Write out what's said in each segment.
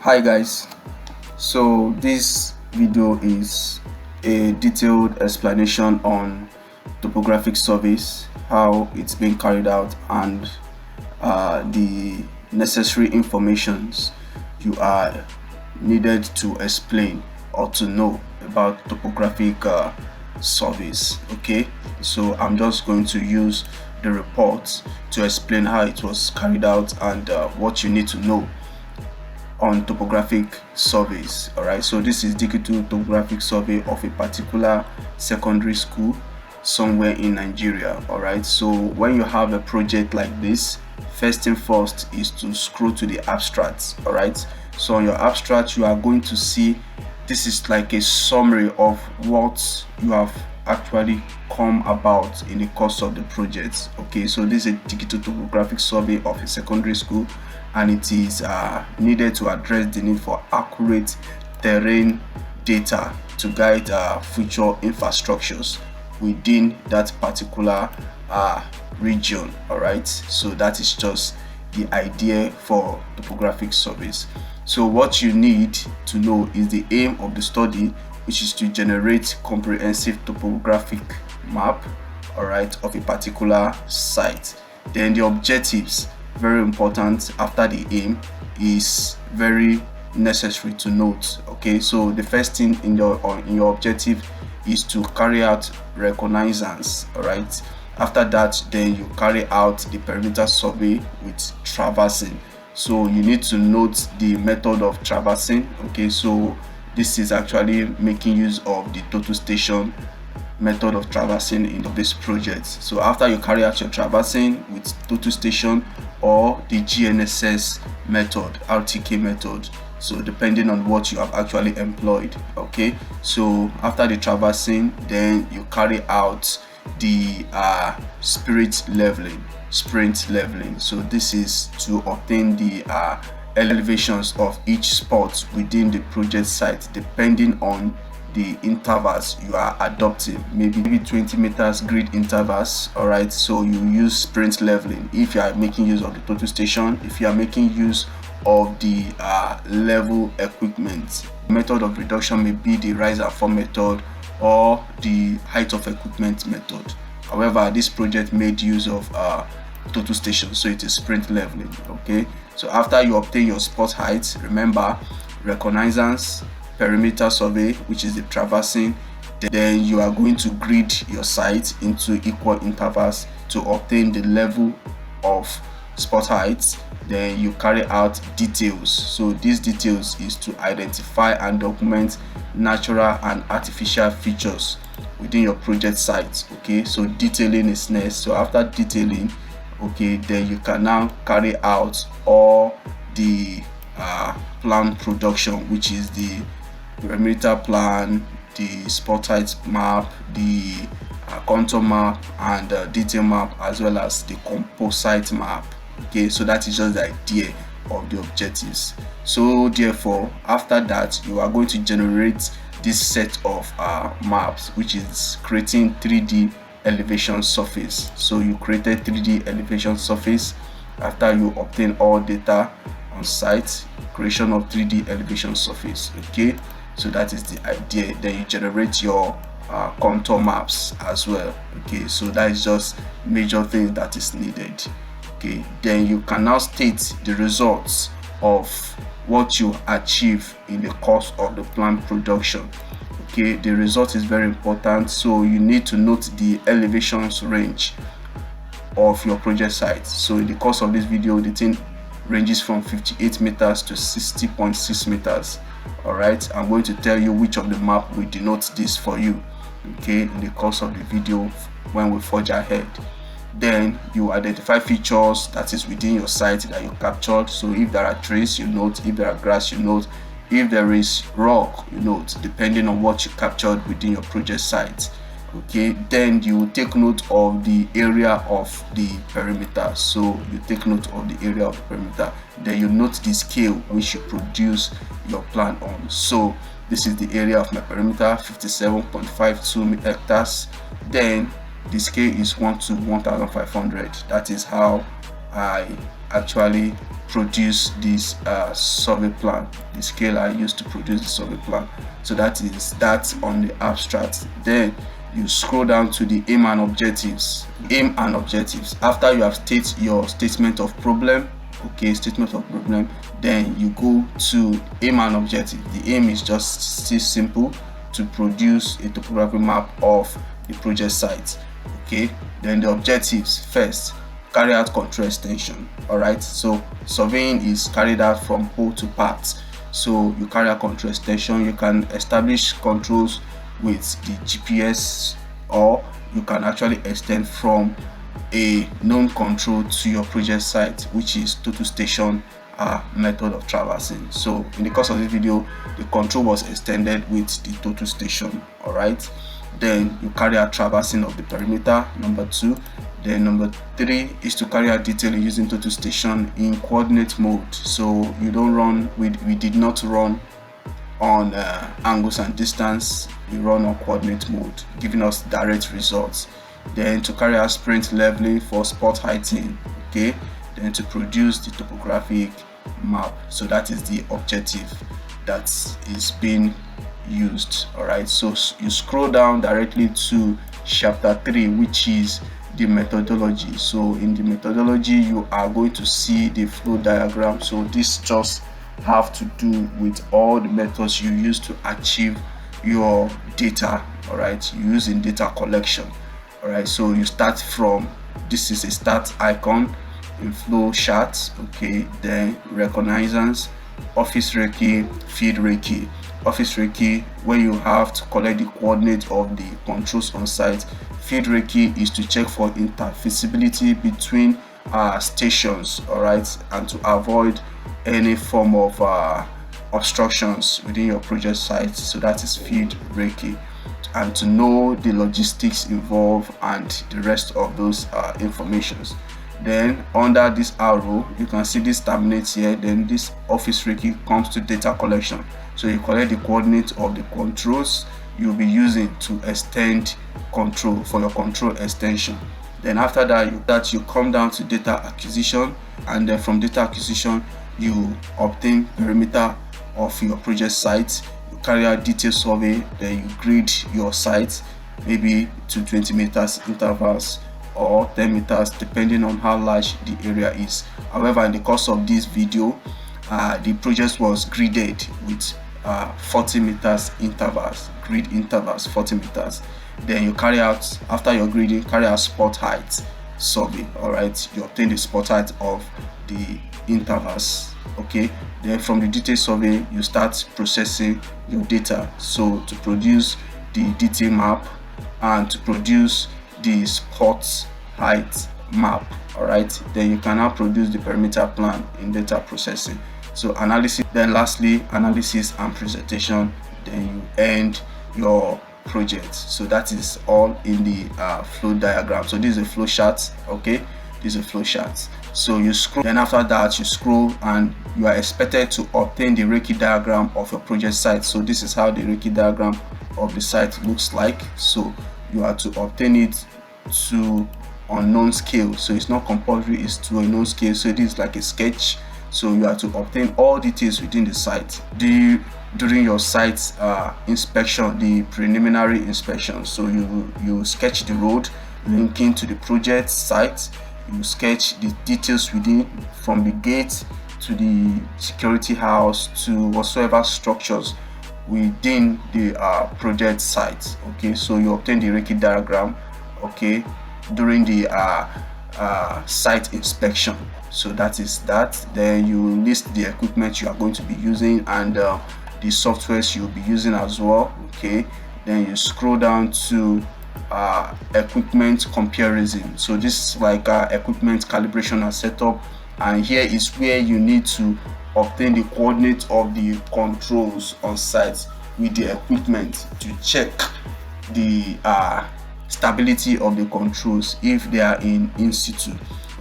Hi guys, so this video is a detailed explanation on topographic surveys, how it's being carried out, and the necessary informations you are needed to explain or to know about topographic surveys. Okay, so I'm just going to use the report to explain how it was carried out and what you need to know on topographic surveys. All right, so this is digital topographic survey of a particular secondary school somewhere in Nigeria. All right, so when you have a project like this, first thing first is to scroll to the abstract. All right, so on your abstract you are going to see this is like a summary of what you have actually come about in the course of the project. Okay, so this is a digital topographic survey of a secondary school, and it is needed to address the need for accurate terrain data to guide future infrastructures within that particular region. All right, so that is just the idea for topographic surveys. So what you need to know is the aim of the study, which is to generate comprehensive topographic map, all right, of a particular site. Then the objectives, very important after the aim, is very necessary to note. Okay, so the first thing in your objective is to carry out reconnaissance. All right, after that then you carry out the perimeter survey with traversing. So you need to note the method of traversing. Okay, so this is actually making use of the total station method of traversing in this project. So after you carry out your traversing with total station or the GNSS method, RTK method, so depending on what you have actually employed. Okay, so after the traversing then you carry out the sprint leveling. So this is to obtain the elevations of each spot within the project site depending on the intervals you are adopting, maybe 20 meters grid intervals. All right, so you use sprint leveling if you are making use of the total station. If you are making use of the level equipment, method of reduction may be the rise and fall method or the height of equipment method. However, this project made use of total station, so it is sprint leveling. Okay, so after you obtain your spot height, remember reconnaissance, perimeter survey, which is the traversing, then you are going to grid your site into equal intervals to obtain the level of spot heights. Then you carry out details. So these details is to identify and document natural and artificial features within your project site. Okay, so detailing is next. So after detailing, okay, then you can now carry out all the plan production, which is the perimeter plan, the spot height map, the contour map, and detail map, as well as the composite map. Okay, so that is just the idea of the objectives. So therefore, after that you are going to generate this set of maps, which is creating 3D elevation surface. So you created 3D elevation surface after you obtain all data on site, creation of 3D elevation surface. Okay, so that is the idea. Then you generate your contour maps as well. Okay, so that is just major things that is needed. Okay, then you can now state the results of what you achieve in the course of the plan production. Okay, the result is very important, so you need to note the elevations range of your project site. So in the course of this video, the thing ranges from 58 meters to 60.6 meters. All right, I'm going to tell you which of the map will denote this for you, okay, in the course of the video when we forge ahead. Then you identify features that is within your site that you captured. So if there are trees, you note. If there are grass, you note. If there is rock, you note, depending on what you captured within your project site. Okay, then you take note of the area of the perimeter. So you take note of the area of the perimeter. Then you note the scale which you produce your plan on. So this is the area of my perimeter, 57.52 hectares. Then the scale is 1 to 1500. That is how I actually produce this survey plan, the scale I used to produce the survey plan. So that's on the abstract. Then you scroll down to the aim and objectives. Aim and objectives. After you have stated your statement of problem, okay, statement of problem, then you go to aim and objective. The aim is just still simple, to produce a topographic map of the project site. Okay, then the objectives: first, carry out control extension. All right, so surveying is carried out from whole to part. So you carry out control extension. You can establish controls with the GPS, or you can actually extend from a known control to your project site, which is total station method of traversing. So in the course of this video, the control was extended with the total station. All right, then you carry out traversing of the perimeter, number 2. Then number 3 is to carry out detailing using total station in coordinate mode. So you don't run with, we did not run on angles and distance, we run on coordinate mode, giving us direct results. Then to carry out sprint leveling for spot heighting, okay, then to produce the topographic map. So that is the objective that is being used. All right, so you scroll down directly to chapter 3, which is the methodology. So in the methodology, you are going to see the flow diagram. So this just have to do with all the methods you use to achieve your data. All right, using data collection. All right, so you start from, this is a start icon in flow chart. Okay, then reconnaissance, office recce, field recce. Office recce, where you have to collect the coordinate of the controls on site. Field recce is to check for interfeasibility between stations. All right, and to avoid any form of obstructions within your project site. So that is field recce, and to know the logistics involved and the rest of those informations. Then under this arrow, you can see this terminates here. Then this office recce comes to data collection. So you collect the coordinates of the controls you'll be using to extend control for your control extension. Then after that, you come down to data acquisition, and then from data acquisition you obtain perimeter of your project site. You carry out detailed survey, then you grid your site, maybe to 20 meters intervals or 10 meters, depending on how large the area is. However, in the course of this video, the project was gridded with 40 meters intervals, grid intervals 40 meters. Then you carry out, after your gridding, carry out spot height survey. All right, you obtain the spot height of the intervals. Okay, then from the detailed survey, you start processing your data. So to produce the detail map and to produce the spot height map. All right, then you can now produce the perimeter plan in data processing. So analysis, then lastly analysis and presentation, then you end your project. So that is all in the flow diagram. So this is a flow chart. Okay, this is a flow chart. So you scroll, then after that you scroll, and you are expected to obtain the recce diagram of your project site. So this is how the recce diagram of the site looks like. So you are to obtain it to unknown scale. So it's not compulsory, it's to a known scale. So it is like a sketch. So you have to obtain all details within the site during your site inspection, the preliminary inspection. So you sketch the road linking to the project site. You sketch the details within, from the gate to the security house to whatsoever structures within the project site. Okay, so you obtain the recce diagram, okay, during the site inspection. So that is that. Then you list the equipment you are going to be using and the softwares you'll be using as well. Okay, then you scroll down to equipment comparison. So this is like equipment calibration and setup, and here is where you need to obtain the coordinates of the controls on site with the equipment to check the stability of the controls if they are in situ.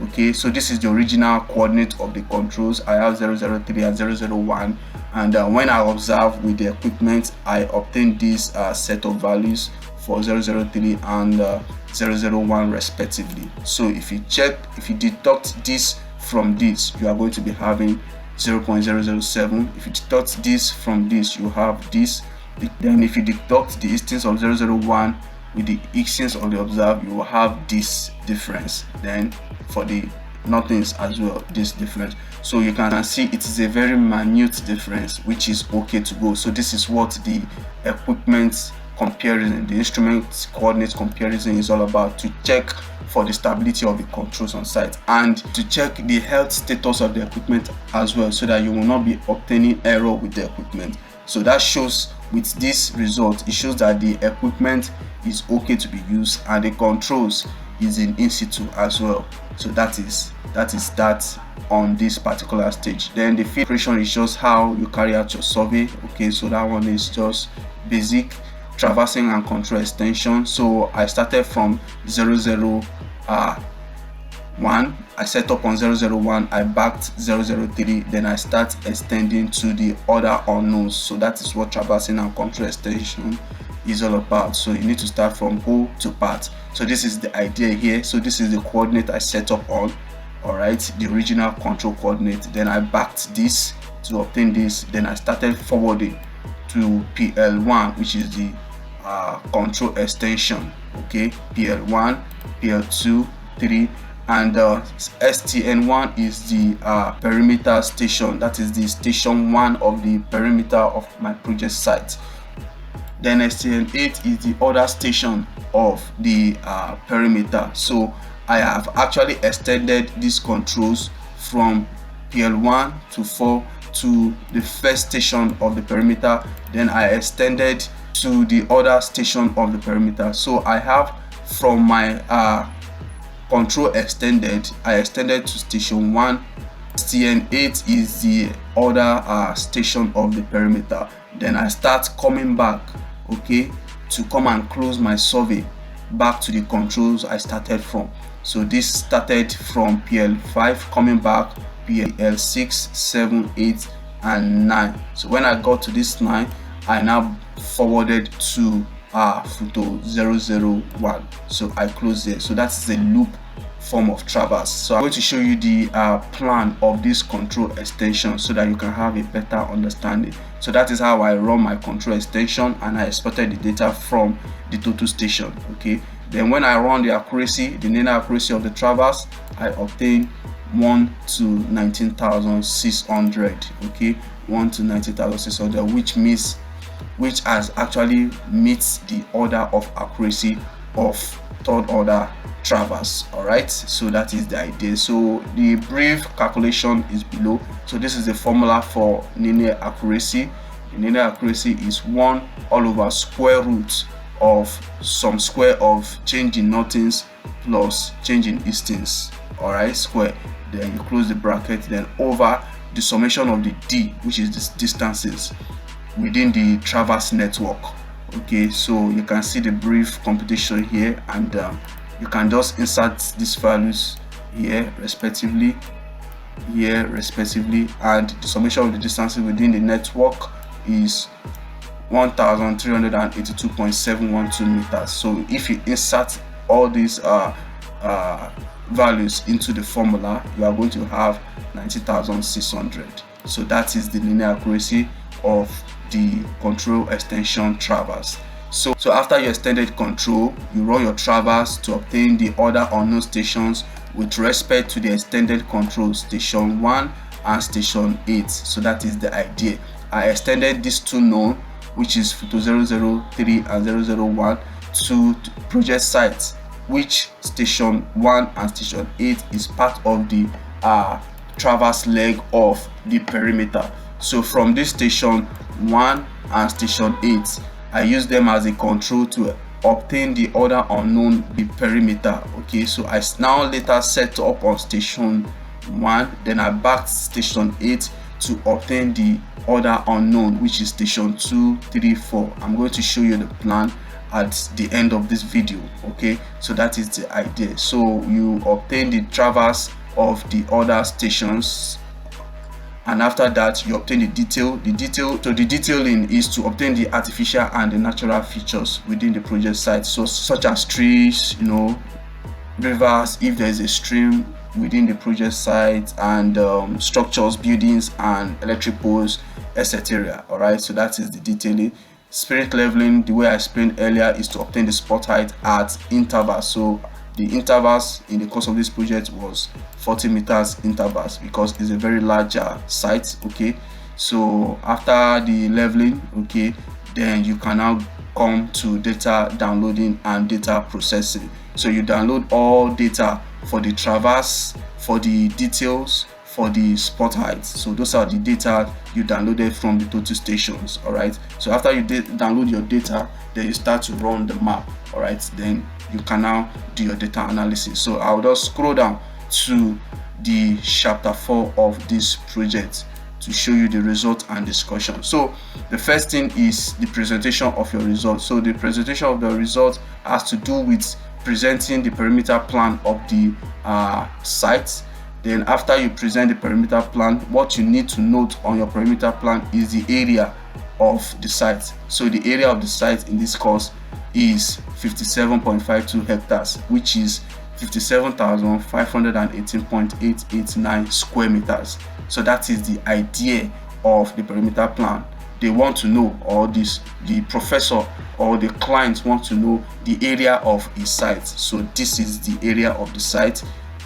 Okay, so this is the original coordinate of the controls. I have 003 and 001, and when I observe with the equipment, I obtain this set of values for 003 and 001 respectively. So if you deduct this from this, you are going to be having 0.007. If you deduct this from this, you have this. Then if you deduct the instance of 001 with the instance of the observed, you will have this difference. Then for the nothings as well, this difference. So you can see it is a very minute difference, which is okay to go. So this is what the equipment comparison, the instrument coordinate comparison is all about, to check for the stability of the controls on site and to check the health status of the equipment as well, so that you will not be obtaining error with the equipment. So that shows, with this result, it shows that the equipment is okay to be used and the controls is in situ as well. So that is that on this particular stage. Then the field operation is just how you carry out your survey. Okay, so that one is just basic traversing and control extension. So I started from 001, I set up on 001, I backed 003, then I start extending to the other unknowns. So that is what traversing and control extension is all about. So you need to start from whole to part. So this is the idea here. So this is the coordinate I set up on, all right, the original control coordinate. Then I backed this to obtain this. Then I started forwarding to PL1, which is the control extension. Okay, PL1, PL2, 3, and STN1 is the perimeter station. That is the station 1 of the perimeter of my project site. Then STN8 is the other station of the perimeter. So I have actually extended these controls from PL1 to 4 to the first station of the perimeter. Then I extended to the other station of the perimeter. So I have, from my control extended, I extended to station 1. STN8 is the other station of the perimeter. Then I start coming back, okay, to come and close my survey back to the controls I started from. So this started from PL5 coming back, PL6, 7, 8 and 9. So when I got to this 9, I now forwarded to photo 001. So I closed there. So that's the loop form of traverse. So I'm going to show you the plan of this control extension so that you can have a better understanding. So that is how I run my control extension, and I exported the data from the total station. Okay, then when I run the accuracy, the linear accuracy of the traverse, I obtain 1 to 19,600. Okay, 1 to 19,600, which has actually meets the order of accuracy of third order traverse. All right, so that is the idea. So the brief calculation is below. So this is the formula for linear accuracy. The linear accuracy is 1 all over square root of some square of change in nothings plus change in instance, all right, square, then you close the bracket, then over the summation of the d, which is the distances within the traverse network. Okay, so you can see the brief computation here, and you can just insert these values here respectively, and the summation of the distances within the network is 1382.712 meters. So if you insert all these values into the formula, you are going to have 90,600. So that is the linear accuracy of the control extension traverse. So after you extended control, you run your traverse to obtain the other unknown stations with respect to the extended control, station 1 and station 8. So that is the idea. I extended these two known, which is photo 003 and 001, to project sites, which station 1 and station 8 is part of the traverse leg of the perimeter. So from this station 1 and station 8, I use them as a control to obtain the other unknown, the perimeter. Okay, so I now later set up on station 1, then I backed station 8 to obtain the other unknown, which is station 2, 3, 4. I'm going to show you the plan at the end of this video. Okay, so that is the idea. So you obtain the traverse of the other stations, and after that you obtain the detail. So the detailing is to obtain the artificial and the natural features within the project site, so such as trees, rivers, if there is a stream, within the project site, and structures, buildings, and electric poles, etc. All right, so that is the detailing. Spirit leveling, the way I explained earlier, is to obtain the spot height at intervals. So the intervals in the course of this project was 40 meters intervals, because it's a very large site. Okay, so after the leveling, okay, then you can now come to data downloading and data processing. So you download all data for the traverse, for the details, for the spot height. So those are the data you downloaded from the total stations. All right, so after you download your data, then you start to run the map. All right, then you can now do your data analysis. So I'll just scroll down to the chapter 4 of this project to show you the result and discussion. So the first thing is the presentation of your results. So the presentation of the results has to do with presenting the perimeter plan of the site. Then after you present the perimeter plan, what you need to note on your perimeter plan is the area of the site. So the area of the site in this course is 57.52 hectares, which is 57,518.889 square meters. So that is the idea of the perimeter plan. They want to know, or the professor or the client want to know the area of a site. So this is the area of the site.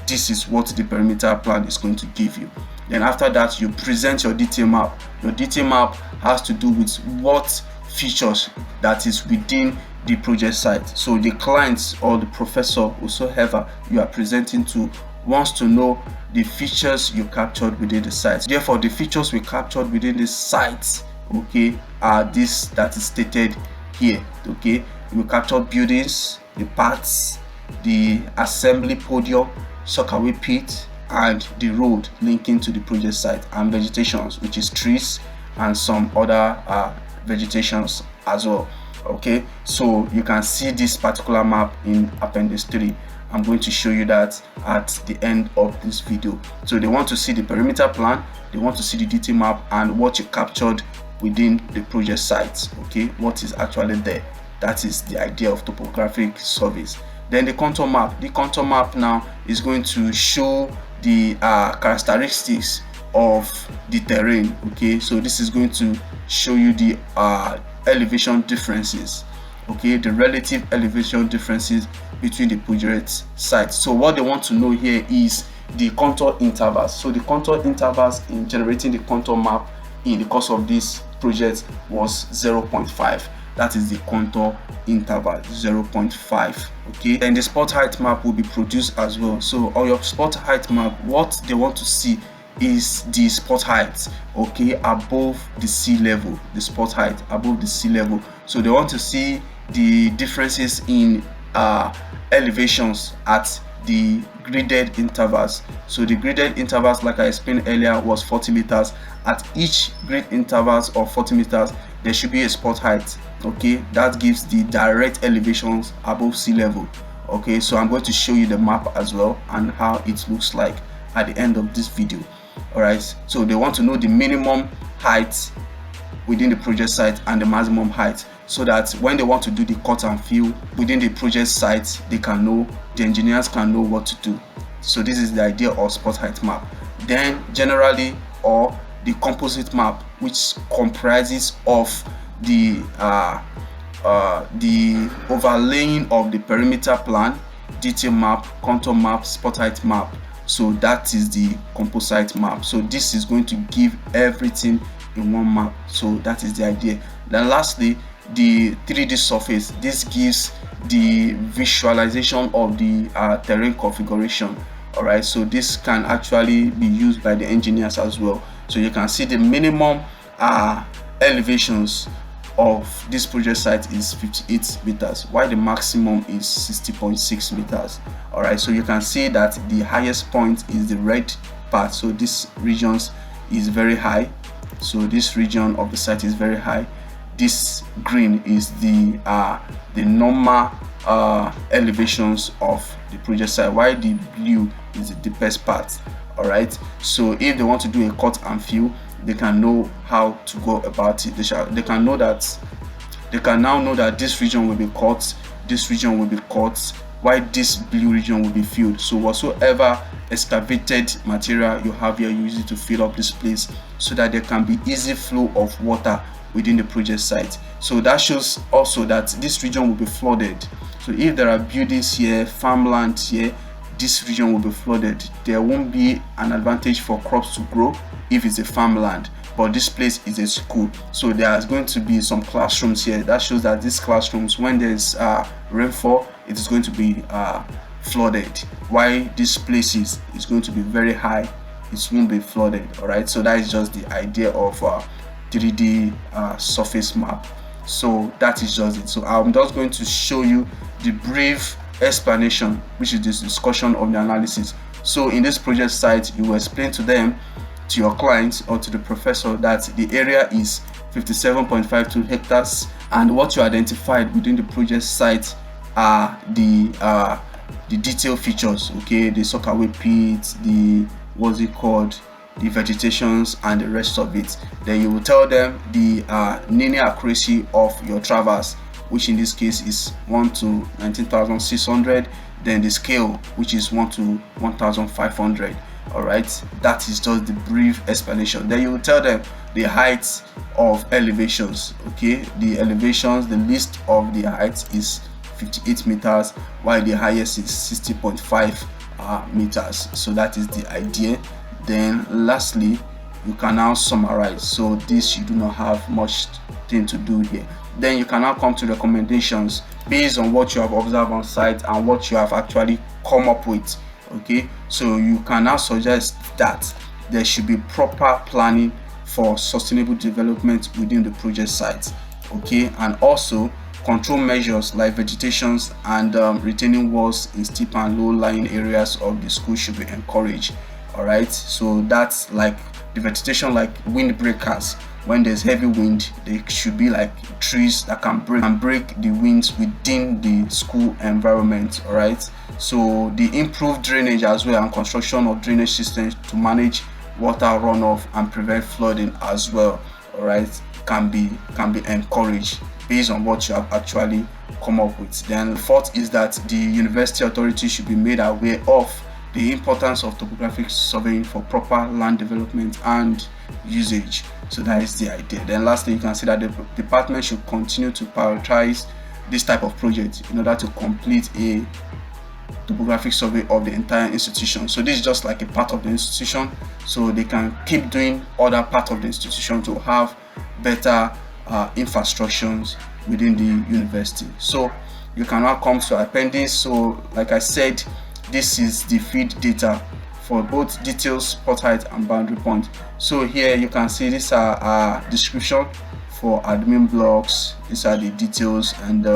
This is what the perimeter plan is going to give you. Then after that, you present your detail map. Your detail map has to do with what features that is within the project site. So the client or the professor, whosoever you are presenting to, wants to know the features you captured within the site. Therefore, the features we captured within the site, okay, are this that is stated here. Okay, we captured buildings, the parts, the assembly podium, sockaway pit, and the road linking to the project site, and vegetations, which is trees and some other vegetations as well. Okay, so you can see this particular map in appendix 3. I'm going to show you that at the end of this video. So they want to see the perimeter plan, they want to see the detail map, and what you captured within the project site. Okay, what is actually there. That is the idea of topographic surveys. Then the contour map. The contour map now is going to show the characteristics of the terrain. Okay, so this is going to show you the elevation differences, okay, the relative elevation differences between the project sites. So what they want to know here is the contour intervals. So the contour intervals in generating the contour map in the course of this project was 0.5. That is the contour interval, 0.5. Okay, then the spot height map will be produced as well. So on your spot height map, what they want to see is the spot height, okay, above the sea level. The spot height above the sea level. So they want to see the differences in elevations at the graded intervals. So the graded intervals, like I explained earlier, was 40 meters. At each grade intervals of 40 meters, there should be a spot height. Okay, that gives the direct elevations above sea level. Okay, so I'm going to show you the map as well and how it looks like at the end of this video. All right, so they want to know the minimum height within the project site and the maximum height, so that when they want to do the cut and fill within the project site, they can know, the engineers can know what to do. So this is the idea of spot height map. Then generally, or the composite map, which comprises of the overlaying of the perimeter plan, detail map, contour map, spot height map. So that is the composite map. So this is going to give everything in one map. So that is the idea. Then lastly, the 3D surface. This gives the visualization of the terrain configuration. All right, so this can actually be used by the engineers as well. So you can see the minimum elevations of this project site is 58 meters, while the maximum is 60.6 meters. All right, so you can see that the highest point is the red part. So this region is very high. So this region of the site is very high. This green is the normal elevations of the project site, while the blue is the deepest part. All right, so if they want to do a cut and fill, they can know how to go about it. They can now know that this region will be cut, this region will be cut, why this blue region will be filled. So whatsoever excavated material you have here, you use it to fill up this place so that there can be easy flow of water within the project site. So that shows also that this region will be flooded. So if there are buildings here, farmland here, this region will be flooded. There won't be an advantage for crops to grow if it's a farmland, but this place is a school, so there's going to be some classrooms here. That shows that these classrooms, when there's rainfall, it is going to be flooded. Why this place is going to be very high, it won't be flooded. All right, so that is just the idea of 3D surface map. So that is just it. So I'm just going to show you the brief explanation, which is this discussion of the analysis. So in this project site, you will explain to them, to your clients or to the professor, that the area is 57.52 hectares, and what you identified within the project site are the detailed features, okay, the sockaway pits, the what's it called, the vegetations, and the rest of it. Then you will tell them the linear accuracy of your traverse, which in this case is 1 to 19,600, then the scale, which is 1 to 1,500. All right, that is just the brief explanation. Then you will tell them the heights of elevations, okay, the elevations, the list of the heights is 58 meters, while the highest is 60.5 meters. So that is the idea. Then lastly, you can now summarize. So this, you do not have much thing to do here. Then you can now come to recommendations based on what you have observed on site and what you have actually come up with. Okay, so you can now suggest that there should be proper planning for sustainable development within the project site. Okay, and also control measures like vegetations and retaining walls in steep and low lying areas of the school should be encouraged. All right, so that's like the vegetation, like windbreakers. When there's heavy wind, there should be like trees that can break the winds within the school environment. All right, so the improved drainage as well and construction of drainage systems to manage water runoff and prevent flooding as well, all right, can be encouraged based on what you have actually come up with. Then the fourth is that the university authority should be made aware of the importance of topographic surveying for proper land development and usage. So that is the idea. Then lastly, you can see that the department should continue to prioritize this type of project in order to complete a topographic survey of the entire institution. So this is just like a part of the institution, so they can keep doing other part of the institution to have better infrastructures within the university. So you can now come to appendix. So like I said, this is the feed data for both details, spot height, and boundary point. So here you can see these are description for admin blocks. These are the details, and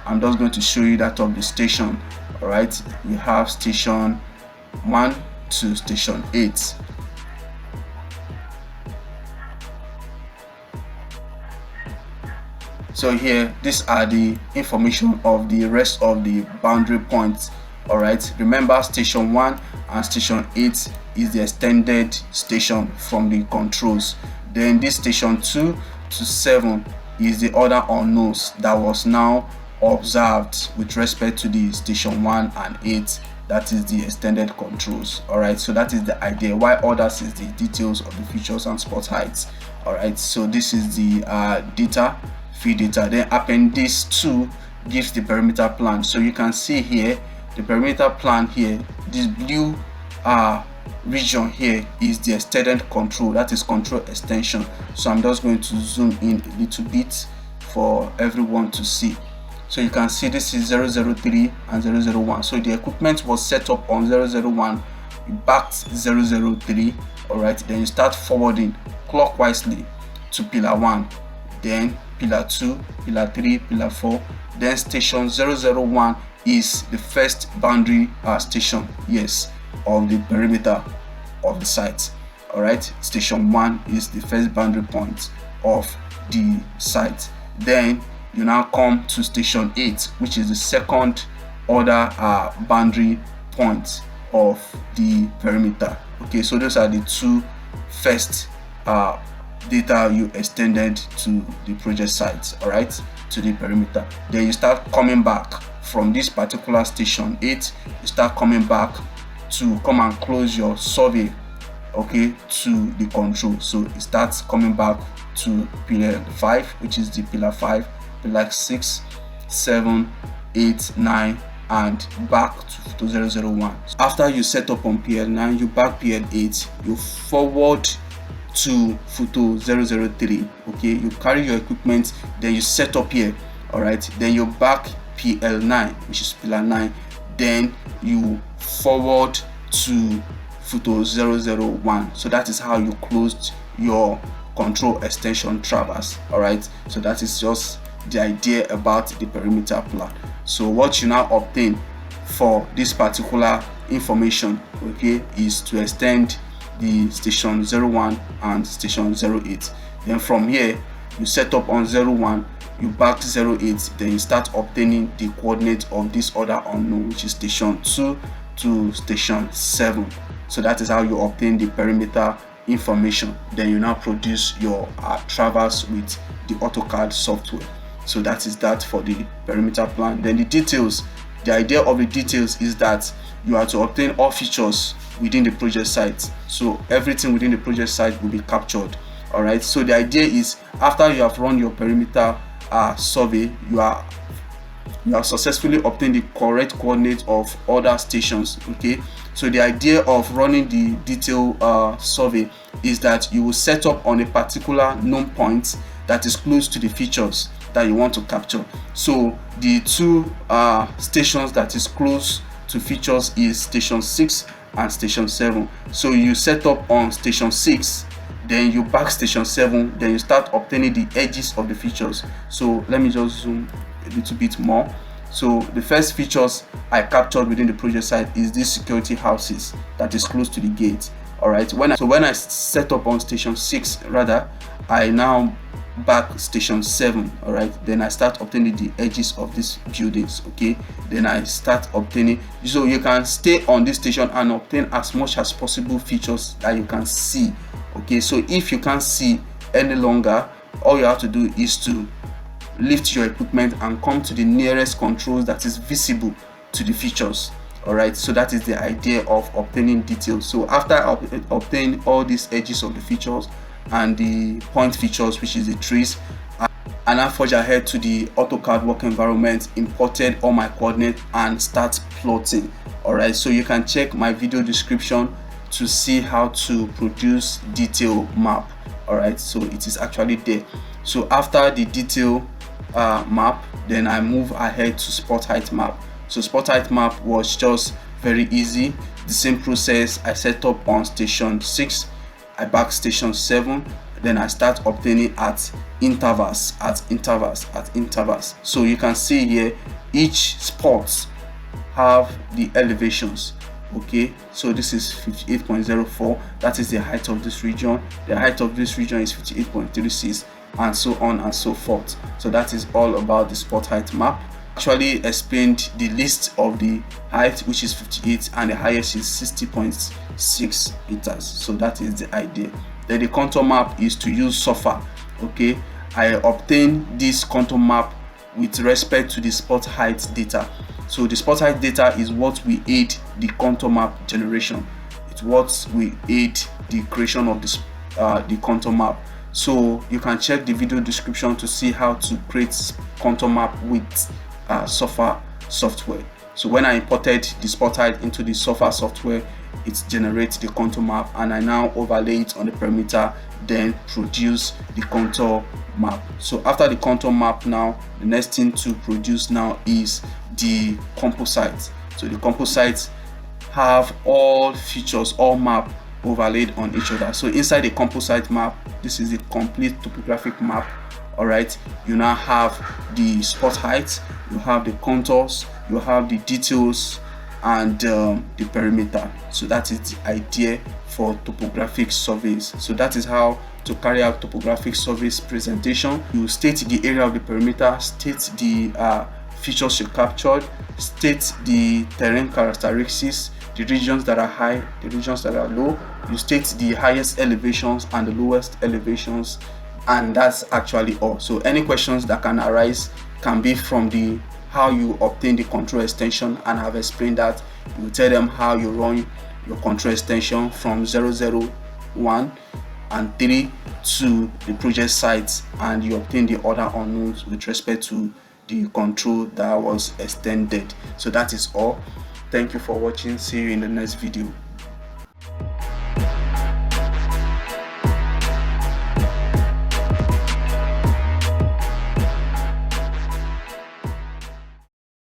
I'm just going to show you that of the station. All right, we have station 1 to station 8. So here, these are the information of the rest of the boundary points. All right, remember station 1 and station 8 is the extended station from the controls. Then this station 2 to 7 is the other unknowns that was now observed with respect to the station 1 and 8, that is the extended controls. All right, so that is the idea. Why others is the details of the features and spot heights. All right, so this is the data, feed data. Then appendix 2 gives the perimeter plan. So you can see here the perimeter plan here. This blue region here is the extended control, that is control extension. So I'm just going to zoom in a little bit for everyone to see. So you can see this is 003 and 001. So the equipment was set up on 001, you backed 003. all right, then you start forwarding clockwisely to pillar 1, then pillar 2, pillar 3, pillar 4. Then station 001 is the first boundary station, yes, of the perimeter of the site. All right, station 1 is the first boundary point of the site. Then you now come to station 8, which is the second order boundary point of the perimeter. Okay, so those are the two first data you extended to the project site, all right, to the perimeter. Then you start coming back from this particular station 8, you start coming back to come and close your survey, okay, to the control. So it starts coming back to pillar 5, which is the pillar 5, pillar 6, 7, 8, 9, and back to 001. After you set up on PL9, you back PL8, you forward to photo 003. Okay, you carry your equipment, then you set up here. All right, then you back PL9, which is pillar 9, then you forward to photo 001. So that is how you closed your control extension traverse. All right, so that is just the idea about the perimeter plan. So what you now obtain for this particular information, okay, is to extend the station 01 and station 08. Then from here you set up on 01, you back 08, then you start obtaining the coordinate of this other unknown, which is station 2 to station 7. So that is how you obtain the perimeter information. Then you now produce your traverse with the AutoCAD software. So that is that for the perimeter plan. Then the details, the idea of the details is that you are to obtain all features within the project site. So everything within the project site will be captured. All right, so the idea is after you have run your perimeter survey, you have successfully obtained the correct coordinate of other stations. Okay, so the idea of running the detail survey is that you will set up on a particular known point that is close to the features that you want to capture. So the two stations that is close to features is station 6 and station 7. So you set up on station 6, then you back station 7, then you start obtaining the edges of the features. So let me just zoom a little bit more. So the first features I captured within the project site is these security houses that is close to the gate. All right, when I set up on station 6, rather, I now back station 7. all right, then I start obtaining the edges of these buildings. Okay, then I start obtaining, so you can stay on this station and obtain as much as possible features that you can see. Okay, so if you can't see any longer, all you have to do is to lift your equipment and come to the nearest controls that is visible to the features. All right, so that is the idea of obtaining details. So after I obtain all these edges of the features and the point features, which is the trees, and I forge ahead to the AutoCAD work environment, imported all my coordinates and start plotting. All right, so you can check my video description to see how to produce detail map. All right, so it is actually there. So after the detail map, then I move ahead to spot height map. So spot height map was just very easy. The same process I set up on station 6, I back station 7, then I start obtaining at intervals. So you can see here each spot have the elevations. Okay, so this is 58.04, that is the height of this region. The height of this region is 58.36, and so on and so forth. So that is all about the spot height map. Actually explained the list of the height, which is 58, and the highest is 60.6 meters. So that is the idea. Then the contour map is to use software. Okay, I obtain this contour map with respect to the spot height data. So the spot height data is what we aid the contour map generation. It's what we aid the creation of this the contour map. So you can check the video description to see how to create contour map with software. So when I imported the spot height into the software, it generates the contour map, and I now overlay it on the perimeter, then produce the contour map. So after the contour map, now the next thing to produce now is the composite. So the composites have all features, all map overlaid on each other. So inside the composite map, this is the complete topographic map. All right, you now have the spot height, you have the contours, you have the details, and the perimeter. So that is the idea for topographic surveys. So that is how to carry out topographic surveys presentation. You state the area of the perimeter, state the features you captured, state the terrain characteristics, the regions that are high, the regions that are low. You state the highest elevations and the lowest elevations, and that's actually all. So any questions that can arise can be from the how you obtain the control extension, and I've explained that. You tell them how you run your control extension from 001 and 3 to the project sites, and you obtain the other unknowns with respect to the control that was extended. So that is all. Thank you for watching. See you in the next video.